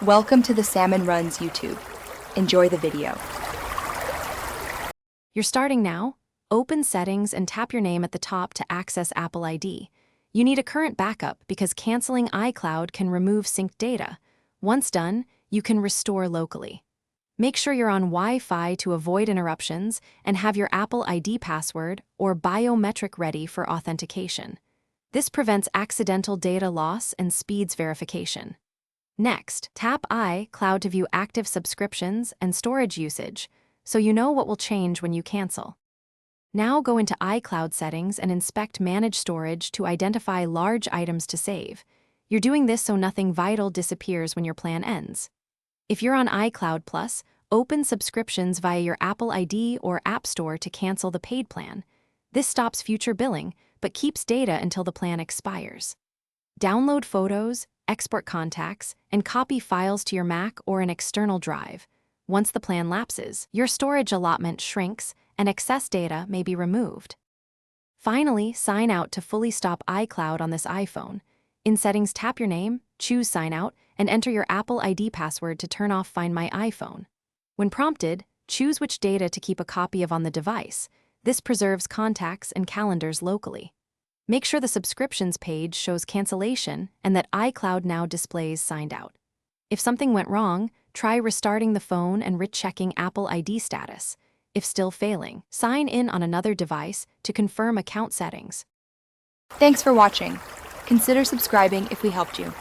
Welcome to the Salmon Runs YouTube. Enjoy the video. You're starting now. Open Settings and tap your name at the top to access Apple ID. You need a current backup because canceling iCloud can remove synced data. Once done, you can restore locally. Make sure you're on Wi-Fi to avoid interruptions and have your Apple ID password or biometric ready for authentication. This prevents accidental data loss and speeds verification. Next, tap iCloud to view active subscriptions and storage usage, so you know what will change when you cancel. Now go into iCloud settings and inspect Manage Storage to identify large items to save. You're doing this so nothing vital disappears when your plan ends. If you're on iCloud Plus, open subscriptions via your Apple ID or App Store to cancel the paid plan. This stops future billing, but keeps data until the plan expires. Download photos, export contacts, and copy files to your Mac or an external drive. Once the plan lapses, your storage allotment shrinks and excess data may be removed. Finally, sign out to fully stop iCloud on this iPhone. In Settings, tap your name, choose Sign Out, and enter your Apple ID password to turn off Find My iPhone. When prompted, choose which data to keep a copy of on the device. This preserves contacts and calendars locally. Make sure the subscriptions page shows cancellation and that iCloud now displays Signed Out. If something went wrong, try restarting the phone and rechecking Apple ID status. If still failing, sign in on another device to confirm account settings. Thanks for watching. Consider subscribing if we helped you.